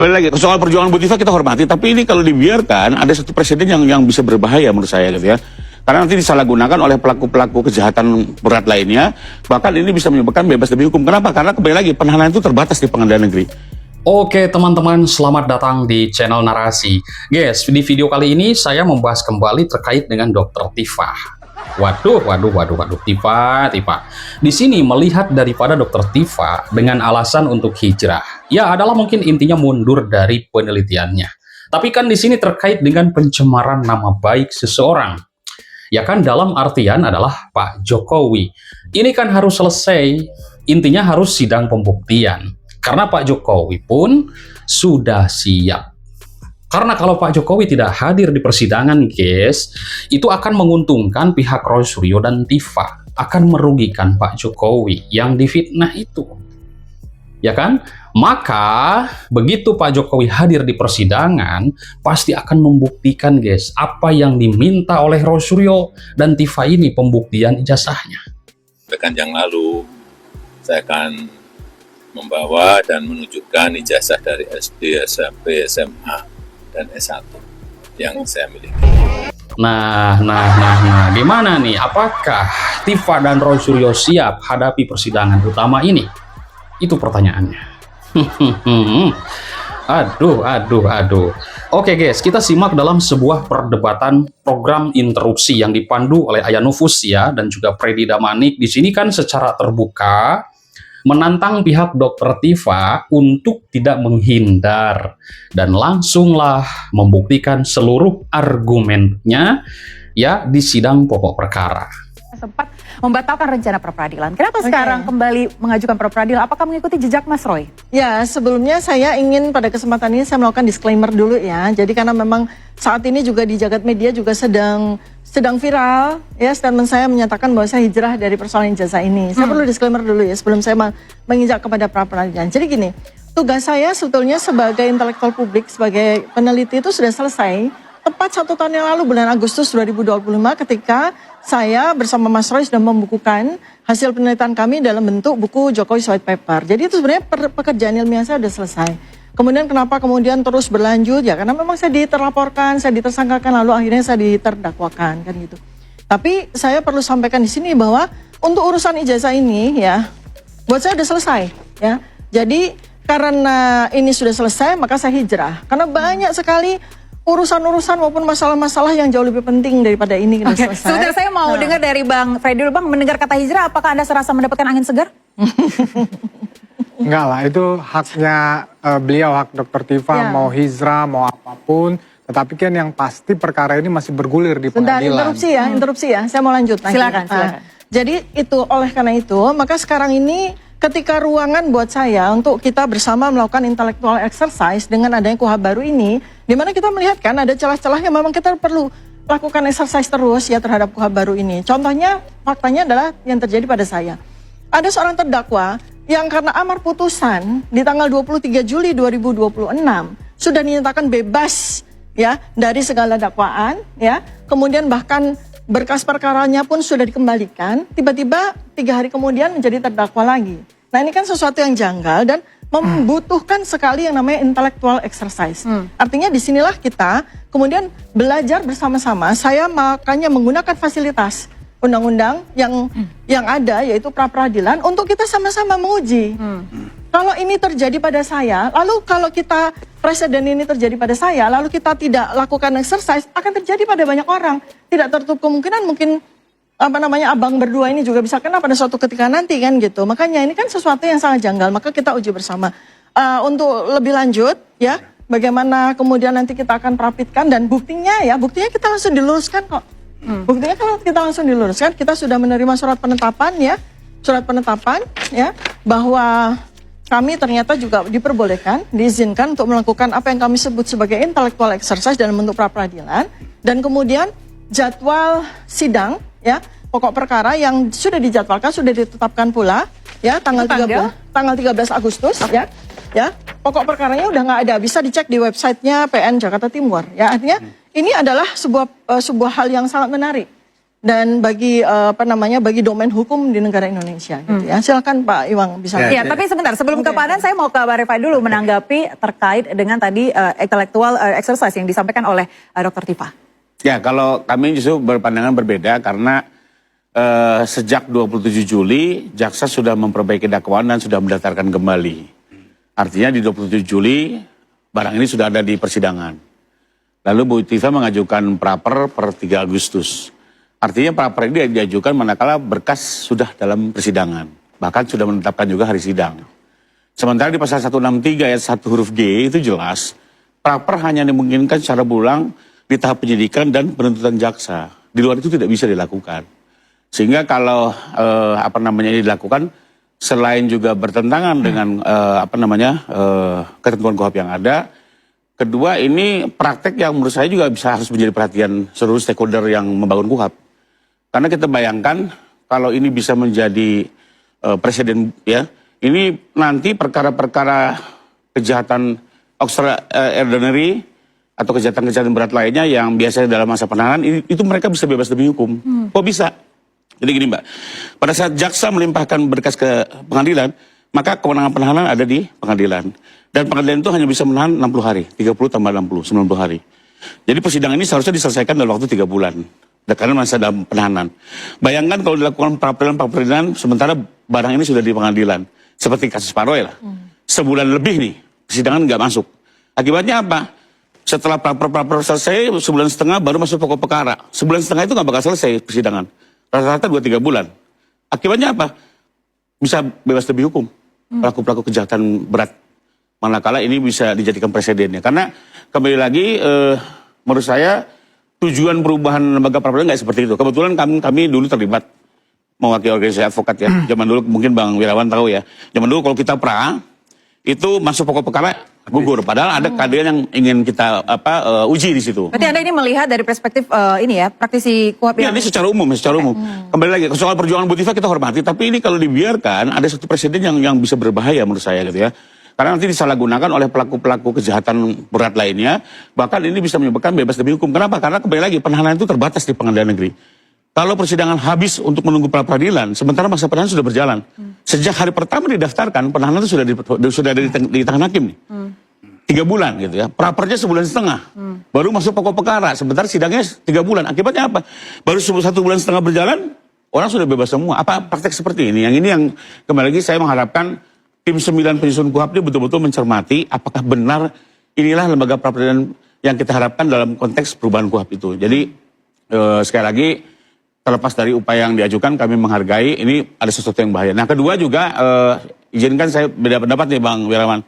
Lagi soal perjuangan Bu Tifa kita hormati, tapi ini kalau dibiarkan ada satu presiden yang bisa berbahaya menurut saya gitu ya. Karena nanti disalahgunakan oleh pelaku-pelaku kejahatan berat lainnya, bahkan ini bisa menyebabkan bebas demi hukum. Kenapa? Karena kembali lagi penahanan itu terbatas di pengadilan negeri. Oke teman-teman, selamat datang di channel Narasi. Guys, di video kali ini saya membahas kembali terkait dengan Dr. Tifa. Waduh, Tifa. Di sini melihat daripada Dr. Tifa dengan alasan untuk hijrah. Ya, adalah mungkin intinya mundur dari penelitiannya. Tapi kan di sini terkait dengan pencemaran nama baik seseorang. Ya kan, dalam artian adalah Pak Jokowi. Ini kan harus selesai, intinya harus sidang pembuktian. Karena Pak Jokowi pun sudah siap. Karena kalau Pak Jokowi tidak hadir di persidangan, guys, itu akan menguntungkan pihak Roy Suryo dan Tifa. Akan merugikan Pak Jokowi yang difitnah itu. Ya kan? Maka, begitu Pak Jokowi hadir di persidangan, pasti akan membuktikan, guys, apa yang diminta oleh Roy Suryo dan Tifa ini, pembuktian ijazahnya. Pekan yang lalu, saya akan membawa dan menunjukkan ijazah dari SD, SMP, SMA, dan S1 yang saya miliki. Nah, gimana nih? Apakah Tifa dan Roy Suryo siap hadapi persidangan utama ini? Itu pertanyaannya. Aduh. Oke guys, kita simak dalam sebuah perdebatan program interupsi yang dipandu oleh Ayah Nufus ya, dan juga Freddy Damanik. Di sini kan secara terbuka menantang pihak Dr. Tifa untuk tidak menghindar dan langsunglah membuktikan seluruh argumennya ya di sidang pokok perkara. Sempat membatalkan rencana pra-peradilan. Kenapa sekarang kembali mengajukan pra-peradilan? Apakah mengikuti jejak Mas Roy? Ya, sebelumnya saya ingin pada kesempatan ini saya melakukan disclaimer dulu ya. Jadi karena memang saat ini juga di jagat media juga sedang viral ya, statement saya menyatakan bahwa saya hijrah dari persoalan ijazah ini. Saya perlu disclaimer dulu ya sebelum saya menginjak kepada pra-peradilan. Jadi gini, tugas saya sebetulnya sebagai intelektual publik, sebagai peneliti itu sudah selesai tepat 1 tahun yang lalu bulan Agustus 2025 ketika saya bersama Mas Roy sudah membukukan hasil penelitian kami dalam bentuk buku Jokowi White Paper. Jadi itu sebenarnya pekerjaan ilmiah saya sudah selesai. Kemudian kenapa kemudian terus berlanjut? Ya karena memang saya diterlaporkan, saya ditersangkakan, lalu akhirnya saya diterdakwakan kan gitu. Tapi saya perlu sampaikan di sini bahwa untuk urusan ijazah ini ya, buat saya sudah selesai ya. Jadi karena ini sudah selesai maka saya hijrah. Karena banyak sekali urusan-urusan maupun masalah-masalah yang jauh lebih penting daripada ini sudah selesai. Sebentar saya mau dengar dari Bang Freddy dulu. Bang, mendengar kata hijrah, apakah Anda serasa mendapatkan angin segar? Enggak lah, itu haknya beliau, hak Dr. Tifa, mau hijrah, mau apapun. Tetapi kan yang pasti perkara ini masih bergulir di pengadilan. Interupsi ya, saya mau lanjut. Silakan. Jadi itu, oleh karena itu, maka sekarang ini ketika ruangan buat saya untuk kita bersama melakukan intellectual exercise dengan adanya KUHP baru ini, di mana kita melihat kan ada celah-celah yang memang kita perlu lakukan exercise terus ya terhadap KUHP baru ini. Contohnya, faktanya adalah yang terjadi pada saya. Ada seorang terdakwa yang karena amar putusan di tanggal 23 Juli 2026 sudah dinyatakan bebas ya dari segala dakwaan ya. Kemudian bahkan berkas perkaranya pun sudah dikembalikan, tiba-tiba 3 hari kemudian menjadi terdakwa lagi. Nah ini kan sesuatu yang janggal dan membutuhkan sekali yang namanya intellectual exercise. Artinya disinilah kita kemudian belajar bersama-sama, saya makanya menggunakan fasilitas undang-undang yang ada yaitu pra-peradilan untuk kita sama-sama menguji. Kalau ini terjadi pada saya, lalu kalau kita presiden ini terjadi pada saya, lalu kita tidak lakukan exercise, akan terjadi pada banyak orang. Tidak tertutup kemungkinan mungkin abang berdua ini juga bisa kena pada suatu ketika nanti kan gitu. Makanya ini kan sesuatu yang sangat janggal, maka kita uji bersama. Untuk lebih lanjut ya, bagaimana kemudian nanti kita akan rapidkan dan buktinya kita langsung diluruskan kok. Buktinya kalau kita langsung diluruskan, kita sudah menerima surat penetapan ya, bahwa kami ternyata juga diperbolehkan, diizinkan untuk melakukan apa yang kami sebut sebagai intellectual exercise dalam bentuk pra-peradilan, dan kemudian jadwal sidang ya pokok perkara yang sudah dijadwalkan, sudah ditetapkan pula ya tanggal 13 Agustus ya pokok perkaranya udah nggak ada, bisa dicek di websitenya PN Jakarta Timur ya. Artinya ini adalah sebuah hal yang sangat menarik dan bagi bagi domain hukum di negara Indonesia gitu ya. Silakan Pak Iwang bisa. Ya, tapi sebentar sebelum ke Pak Anan, saya mau ke Mbak Rifai dulu menanggapi terkait dengan tadi intellectual exercise yang disampaikan oleh Dr. Tifa. Ya, kalau kami justru berpandangan berbeda karena sejak 27 Juli jaksa sudah memperbaiki dakwaan dan sudah mendaftarkan kembali. Artinya di 27 Juli barang ini sudah ada di persidangan. Lalu Bu Tifa mengajukan praper per 3 Agustus. Artinya praper ini diajukan manakala berkas sudah dalam persidangan. Bahkan sudah menetapkan juga hari sidang. Sementara di pasal 163 ayat 1 huruf G itu jelas, praper hanya dimungkinkan secara berulang di tahap penyidikan dan penuntutan jaksa. Di luar itu tidak bisa dilakukan. Sehingga kalau ini dilakukan, selain juga bertentangan dengan ketentuan KUHP yang ada, kedua ini praktek yang menurut saya juga harus menjadi perhatian seluruh stakeholder yang membangun KUHP. Karena kita bayangkan kalau ini bisa menjadi presiden ya, ini nanti perkara-perkara kejahatan extraordinary atau kejahatan-kejahatan berat lainnya yang biasanya dalam masa penahanan itu mereka bisa bebas demi hukum. Kok bisa? Jadi gini Mbak, pada saat jaksa melimpahkan berkas ke pengadilan, maka kewenangan penahanan ada di pengadilan. Dan pengadilan itu hanya bisa menahan 60 hari, 30 tambah 60, 90 hari. Jadi persidangan ini seharusnya diselesaikan dalam waktu 3 bulan. Karena masih dalam penahanan. Bayangkan kalau dilakukan pra-peradilan sementara barang ini sudah di pengadilan. Seperti kasus Pak Roy lah. Sebulan lebih nih, persidangan nggak masuk. Akibatnya apa? Setelah pra-per selesai, sebulan setengah baru masuk pokok perkara. Sebulan setengah itu nggak bakal selesai persidangan. Rata-rata 2-3 bulan. Akibatnya apa? Bisa bebas demi hukum. Pelaku-pelaku kejahatan berat. Manakala ini bisa dijadikan presidennya. Karena kembali lagi, menurut saya, tujuan perubahan lembaga peradilan nggak seperti itu. Kebetulan kami dulu terlibat mewakili organisasi advokat ya. Zaman dulu mungkin Bang Wirawan tahu ya. Zaman dulu kalau kita pra itu masuk pokok perkara gugur. Padahal ada keadilan yang ingin kita uji di situ. Berarti Anda ini melihat dari perspektif praktisi KUHP. Ya, ini secara umum. Kembali lagi soal perjuangan Bu Tifa kita hormati. Tapi ini kalau dibiarkan ada satu presiden yang bisa berbahaya menurut saya gitu ya. Karena nanti disalahgunakan oleh pelaku-pelaku kejahatan berat lainnya, bahkan ini bisa menyebabkan bebas demi hukum. Kenapa? Karena kembali lagi penahanan itu terbatas di pengadilan negeri. Kalau persidangan habis untuk menunggu pra-peradilan, sementara masa penahanan sudah berjalan. Sejak hari pertama didaftarkan, penahanan itu sudah ada di tangan hakim nih. 3 bulan gitu ya. Prapernya sebulan setengah. Baru masuk pokok perkara, sementara sidangnya 3 bulan. Akibatnya apa? Baru 1 bulan setengah berjalan, orang sudah bebas semua. Apa praktek seperti ini? Yang ini yang kembali lagi saya mengharapkan Tim 9 penyusun KUHP ini betul-betul mencermati apakah benar inilah lembaga pra-peradilan yang kita harapkan dalam konteks perubahan KUHP itu. Jadi sekali lagi terlepas dari upaya yang diajukan kami menghargai ini ada sesuatu yang bahaya. Nah kedua juga izinkan saya beda pendapat nih Bang Wirawan.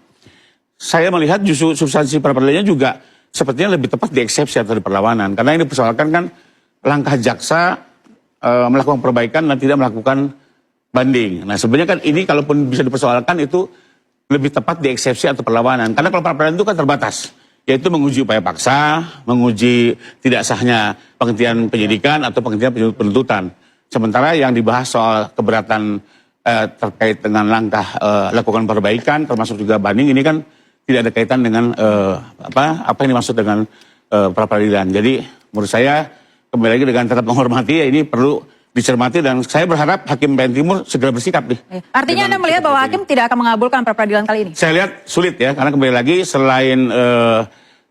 Saya melihat justru substansi pra-peradilannya juga sepertinya lebih tepat di eksepsi atau di perlawanan. Karena ini dipersoalkan kan langkah jaksa melakukan perbaikan dan tidak melakukan banding. Nah sebenarnya kan ini kalaupun bisa dipersoalkan itu lebih tepat di eksepsi atau perlawanan. Karena kalau pra-peradilan itu kan terbatas. Yaitu menguji upaya paksa, menguji tidak sahnya penghentian penyidikan atau penghentian penuntutan. Sementara yang dibahas soal keberatan terkait dengan langkah lakukan perbaikan termasuk juga banding ini kan tidak ada kaitan dengan apa yang dimaksud dengan pra-peradilan. Jadi menurut saya kembali lagi dengan tetap menghormati ya ini perlu dicermati dan saya berharap Hakim PN Timur segera bersikap nih. Artinya Anda melihat bahwa Hakim tidak akan mengabulkan pra-peradilan kali ini? Saya lihat sulit ya, karena kembali lagi selain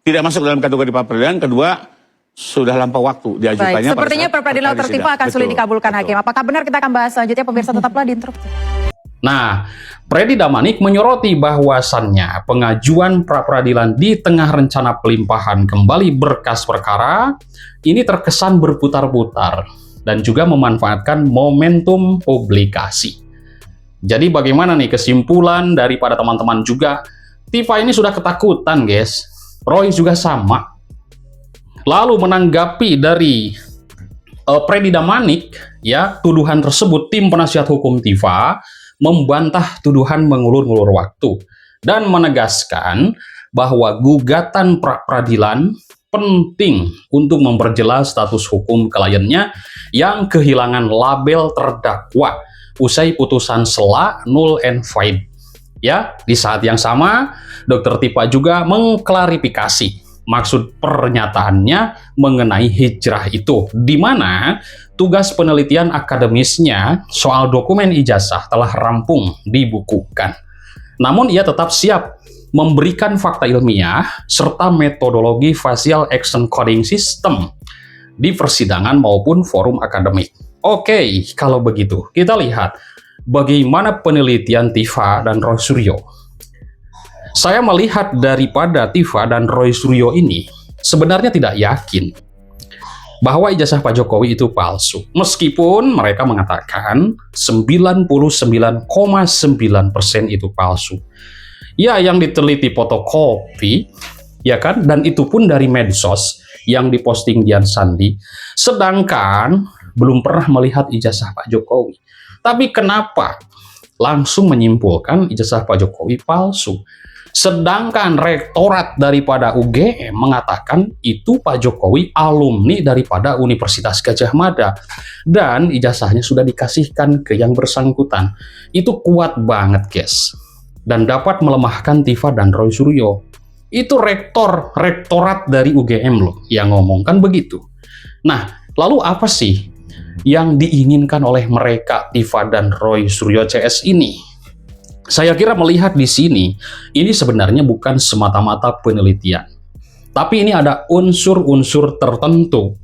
tidak masuk dalam kategori pra-peradilan, kedua sudah lampau waktu diajukannya. Baik, sepertinya pra-peradilan Dr. Tifa akan sulit dikabulkan Hakim. Apakah benar? Kita akan bahas selanjutnya, pemirsa tetaplah di Interupsi. Nah, Freddy Damanik menyoroti bahwasannya pengajuan pra-peradilan di tengah rencana pelimpahan kembali berkas perkara ini terkesan berputar-putar dan juga memanfaatkan momentum publikasi. Jadi bagaimana nih kesimpulan daripada teman-teman juga? Tifa ini sudah ketakutan guys, Roy juga sama. Lalu menanggapi dari Freddy Damanik, ya tuduhan tersebut tim penasihat hukum Tifa membantah tuduhan mengulur-ngulur waktu dan menegaskan bahwa gugatan pra-peradilan penting untuk memperjelas status hukum kliennya yang kehilangan label terdakwa usai putusan sela null and void. Ya, di saat yang sama, Dr. Tifa juga mengklarifikasi maksud pernyataannya mengenai hijrah itu, di mana tugas penelitian akademisnya soal dokumen ijazah telah rampung dibukukan. Namun ia tetap siap memberikan fakta ilmiah serta metodologi facial action coding system di persidangan maupun forum akademik. Oke, kalau begitu kita lihat bagaimana penelitian Tifa dan Roy Suryo. Saya melihat daripada Tifa dan Roy Suryo ini sebenarnya tidak yakin bahwa ijazah Pak Jokowi itu palsu. Meskipun mereka mengatakan 99,9% itu palsu. Ya, yang diteliti fotokopi, ya kan? Dan itu pun dari medsos yang diposting Dian Sandi. Sedangkan belum pernah melihat ijazah Pak Jokowi. Tapi kenapa langsung menyimpulkan ijazah Pak Jokowi palsu? Sedangkan rektorat daripada UGM mengatakan itu Pak Jokowi alumni daripada Universitas Gadjah Mada dan ijazahnya sudah dikasihkan ke yang bersangkutan. Itu kuat banget, guys, dan dapat melemahkan Tifa dan Roy Suryo. Itu rektorat dari UGM loh yang ngomongkan begitu. Nah, lalu apa sih yang diinginkan oleh mereka Tifa dan Roy Suryo CS ini? Saya kira melihat di sini, ini sebenarnya bukan semata-mata penelitian. Tapi ini ada unsur-unsur tertentu.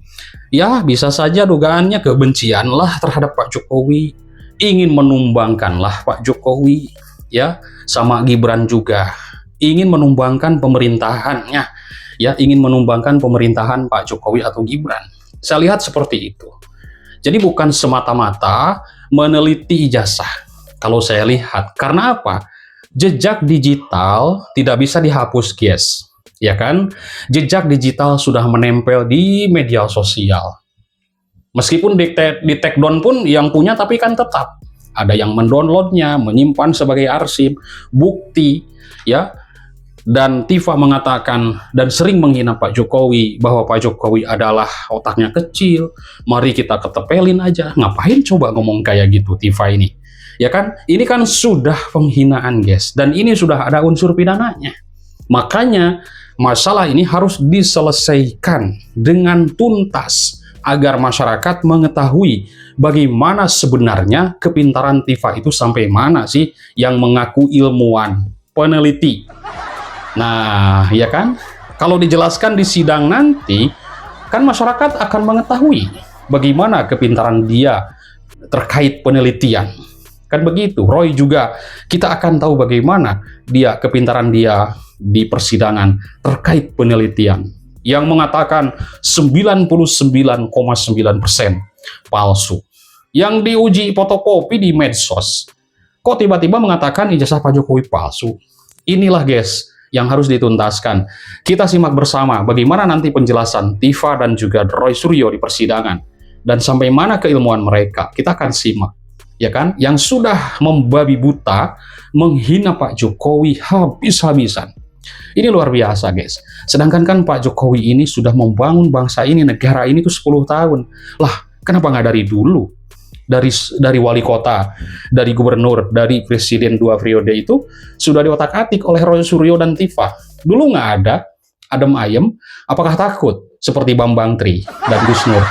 Ya, bisa saja dugaannya kebencian lah terhadap Pak Jokowi. Ingin menumbangkan lah Pak Jokowi, ya, sama Gibran juga. Ingin menumbangkan pemerintahannya, ya, ingin menumbangkan pemerintahan Pak Jokowi atau Gibran. Saya lihat seperti itu. Jadi bukan semata-mata meneliti ijazah. Kalau saya lihat, karena apa? Jejak digital tidak bisa dihapus, guys. Ya kan? Jejak digital sudah menempel di media sosial. Meskipun di take down pun yang punya, tapi kan tetap ada yang mendownloadnya, menyimpan sebagai arsip, bukti, ya. Dan Tifa mengatakan dan sering menghina Pak Jokowi bahwa Pak Jokowi adalah otaknya kecil, mari kita ketepelin aja. Ngapain coba ngomong kayak gitu Tifa ini? Ya kan? Ini kan sudah penghinaan, guys, dan ini sudah ada unsur pidananya. Makanya masalah ini harus diselesaikan dengan tuntas agar masyarakat mengetahui bagaimana sebenarnya kepintaran Tifa itu sampai mana sih yang mengaku ilmuwan, peneliti. Nah, ya kan? Kalau dijelaskan di sidang nanti, kan masyarakat akan mengetahui bagaimana kepintaran dia terkait penelitian. Kan begitu. Roy juga, kita akan tahu bagaimana kepintaran dia di persidangan terkait penelitian. Yang mengatakan 99,9% palsu. Yang diuji fotokopi di medsos, kok tiba-tiba mengatakan ijazah Pak Jokowi palsu? Inilah, guys, yang harus dituntaskan. Kita simak bersama bagaimana nanti penjelasan Tifa dan juga Roy Suryo di persidangan. Dan sampai mana keilmuan mereka, kita akan simak. Ya kan? Yang sudah membabi buta, menghina Pak Jokowi habis-habisan. Ini luar biasa, guys. Sedangkan kan Pak Jokowi ini sudah membangun bangsa ini, negara ini tuh 10 tahun. Lah, kenapa nggak dari dulu? Dari wali kota, dari gubernur, dari presiden 2 periode itu sudah diotak-atik oleh Roy Suryo dan Tifa. Dulu nggak ada, adem ayem, apakah takut seperti Bambang Tri dan Gus Nur?